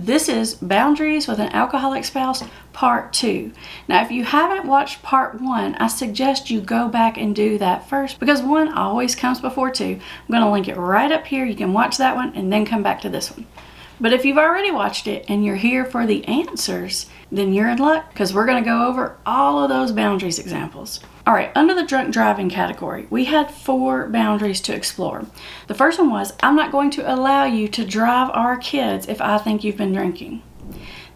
This is Boundaries with an Alcoholic Spouse, Part 2. Now, if you haven't watched Part 1, I suggest you go back and do that first because 1 always comes before 2. I'm going to link it right up here. You can watch that one and then come back to this one. But if you've already watched it and you're here for the answers, then you're in luck because we're going to go over all of those boundaries examples. All right, under the drunk driving category, we had 4 boundaries to explore. The first one was, I'm not going to allow you to drive our kids if I think you've been drinking.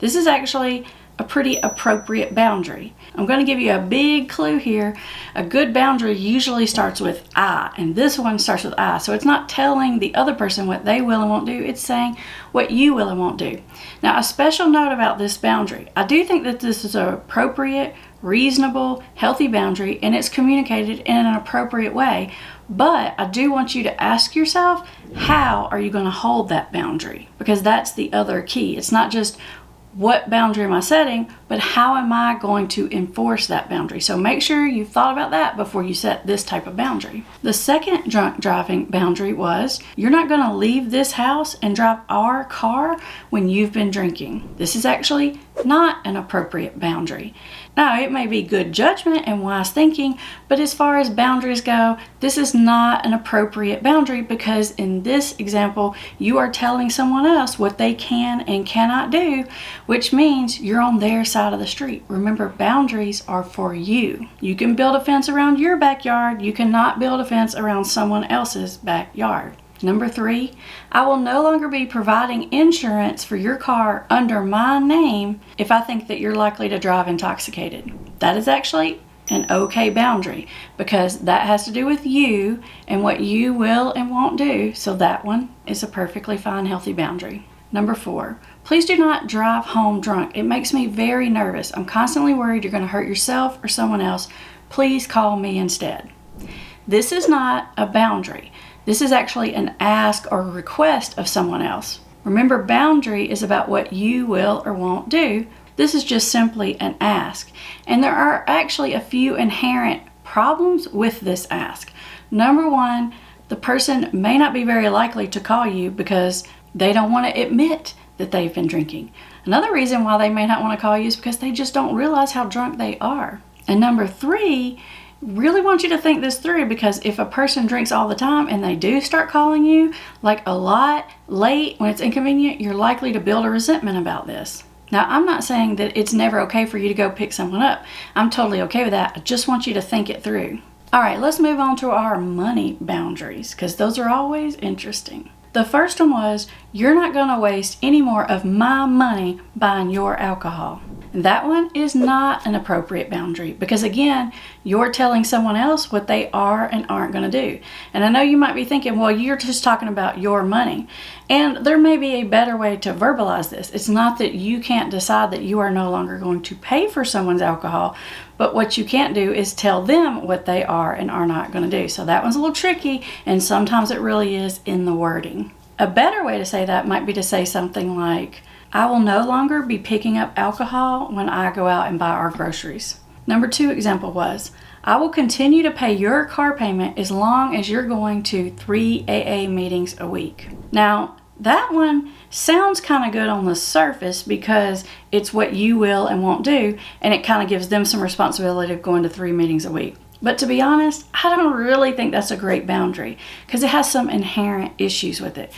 This is actually a pretty appropriate boundary. I'm going to give you a big clue here. A good boundary usually starts with I, and this one starts with I. So it's not telling the other person what they will and won't do, it's saying what you will and won't do. Now, a special note about this boundary. I do think that this is an appropriate, reasonable, healthy boundary, and it's communicated in an appropriate way. But I do want you to ask yourself, how are you going to hold that boundary? Because that's the other key. It's not just what boundary am I setting, but how am I going to enforce that boundary? So make sure you've thought about that before you set this type of boundary. The second drunk driving boundary was, you're not going to leave this house and drive our car when you've been drinking. This is actually not an appropriate boundary. Now, it may be good judgment and wise thinking, but as far as boundaries go, this is not an appropriate boundary because in this example, you are telling someone else what they can and cannot do, which means you're on their side of the street. Remember, boundaries are for you. You can build a fence around your backyard. You cannot build a fence around someone else's backyard. Number 3, I will no longer be providing insurance for your car under my name if I think that you're likely to drive intoxicated. That is actually an okay boundary because that has to do with you and what you will and won't do. So that one is a perfectly fine, healthy boundary. Number 4, please do not drive home drunk. It makes me very nervous. I'm constantly worried you're going to hurt yourself or someone else. Please call me instead. This is not a boundary. This is actually an ask or request of someone else. Remember, boundary is about what you will or won't do. This is just simply an ask. And there are actually a few inherent problems with this ask. Number 1, the person may not be very likely to call you because they don't want to admit that they've been drinking. Another reason why they may not want to call you is because they just don't realize how drunk they are. And number 3, really want you to think this through because if a person drinks all the time and they do start calling you like a lot late when it's inconvenient, you're likely to build a resentment about this. Now, I'm not saying that it's never okay for you to go pick someone up. I'm totally okay with that. I just want you to think it through. All right, let's move on to our money boundaries because those are always interesting. The first one was, you're not going to waste any more of my money buying your alcohol. And that one is not an appropriate boundary because, again, you're telling someone else what they are and aren't going to do. And I know you might be thinking, well, you're just talking about your money. And there may be a better way to verbalize this. It's not that you can't decide that you are no longer going to pay for someone's alcohol, but what you can't do is tell them what they are and are not going to do. So that one's a little tricky, and sometimes it really is in the wording. A better way to say that might be to say something like, I will no longer be picking up alcohol when I go out and buy our groceries. Number 2 example was, I will continue to pay your car payment as long as you're going to 3 AA meetings a week. Now, that one sounds kind of good on the surface because it's what you will and won't do, and it kind of gives them some responsibility of going to 3 meetings a week. But to be honest, I don't really think that's a great boundary because it has some inherent issues with it.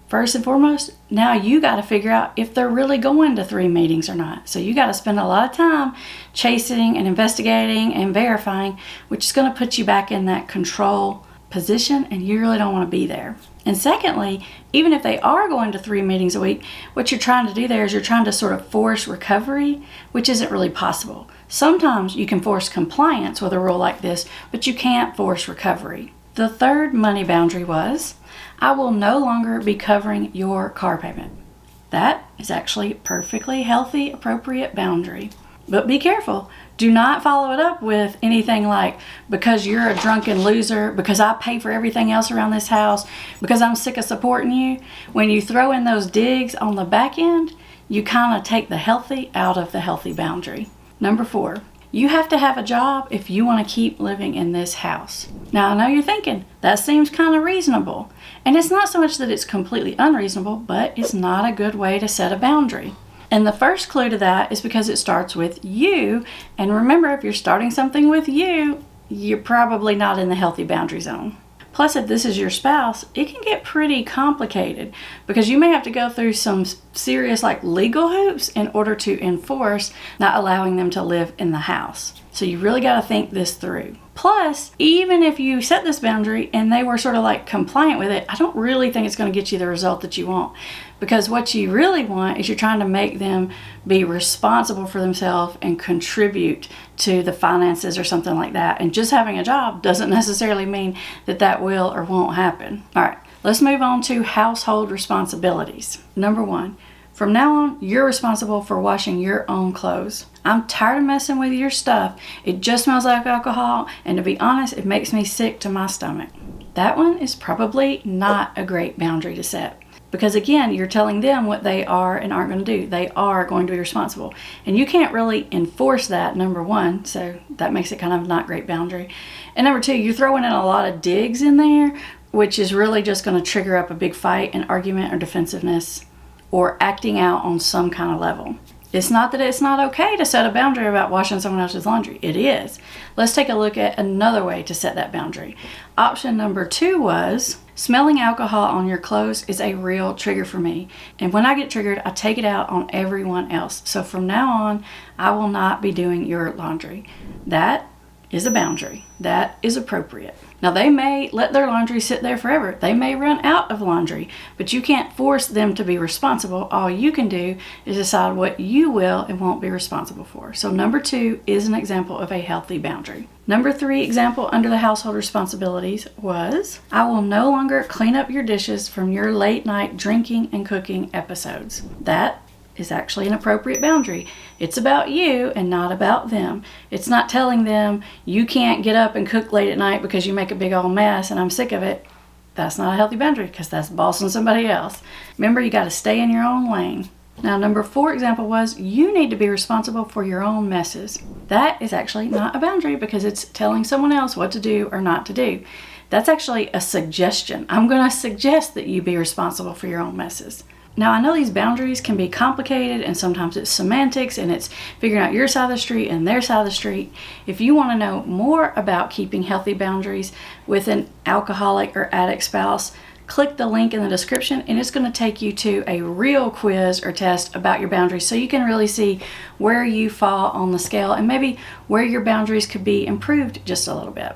First and foremost, now you got to figure out if they're really going to 3 meetings or not. So you got to spend a lot of time chasing and investigating and verifying, which is going to put you back in that control position, and you really don't want to be there. And secondly, even if they are going to 3 meetings a week, what you're trying to do there is you're trying to sort of force recovery, which isn't really possible. Sometimes you can force compliance with a rule like this, but you can't force recovery. The third money boundary was, I will no longer be covering your car payment. That is actually a perfectly healthy, appropriate boundary. But be careful. Do not follow it up with anything like, because you're a drunken loser, because I pay for everything else around this house, because I'm sick of supporting you. When you throw in those digs on the back end, you kind of take the healthy out of the healthy boundary. Number 4, You have to have a job if you want to keep living in this house. Now, I know you're thinking, that seems kind of reasonable. And it's not so much that it's completely unreasonable, but it's not a good way to set a boundary. And the first clue to that is because it starts with you. And remember, if you're starting something with you, you're probably not in the healthy boundary zone. Plus, if this is your spouse, it can get pretty complicated because you may have to go through some serious legal hoops in order to enforce not allowing them to live in the house. So you really got to think this through. Plus, even if you set this boundary and they were sort of compliant with it, I don't really think it's going to get you the result that you want. Because what you really want is you're trying to make them be responsible for themselves and contribute to the finances or something like that. And just having a job doesn't necessarily mean that that will or won't happen. All right, let's move on to household responsibilities. Number 1. From now on, you're responsible for washing your own clothes. I'm tired of messing with your stuff. It just smells like alcohol, and to be honest, it makes me sick to my stomach. That one is probably not a great boundary to set. Because again, you're telling them what they are and aren't going to do. They are going to be responsible. And you can't really enforce that, number 1, so that makes it kind of not great boundary. And number 2, you're throwing in a lot of digs in there, which is really just going to trigger up a big fight, an argument, or defensiveness, or acting out on some kind of level. It's not that it's not okay to set a boundary about washing someone else's laundry. It is. Let's take a look at another way to set that boundary. Option number 2 was, smelling alcohol on your clothes is a real trigger for me. And when I get triggered, I take it out on everyone else. So from now on, I will not be doing your laundry. That is a boundary. That is appropriate. Now, they may let their laundry sit there forever. They may run out of laundry, but you can't force them to be responsible. All you can do is decide what you will and won't be responsible for. So number 2 is an example of a healthy boundary. Number 3 example under the household responsibilities was, I will no longer clean up your dishes from your late night drinking and cooking episodes. That is actually an appropriate boundary. It's about you and not about them. It's not telling them you can't get up and cook late at night because you make a big old mess and I'm sick of it. That's not a healthy boundary because that's bossing somebody else. Remember, you got to stay in your own lane. Now, number 4 example was, you need to be responsible for your own messes. That is actually not a boundary because it's telling someone else what to do or not to do. That's actually a suggestion. I'm going to suggest that you be responsible for your own messes. Now, I know these boundaries can be complicated and sometimes it's semantics and it's figuring out your side of the street and their side of the street. If you want to know more about keeping healthy boundaries with an alcoholic or addict spouse, click the link in the description and it's going to take you to a real quiz or test about your boundaries so you can really see where you fall on the scale and maybe where your boundaries could be improved just a little bit.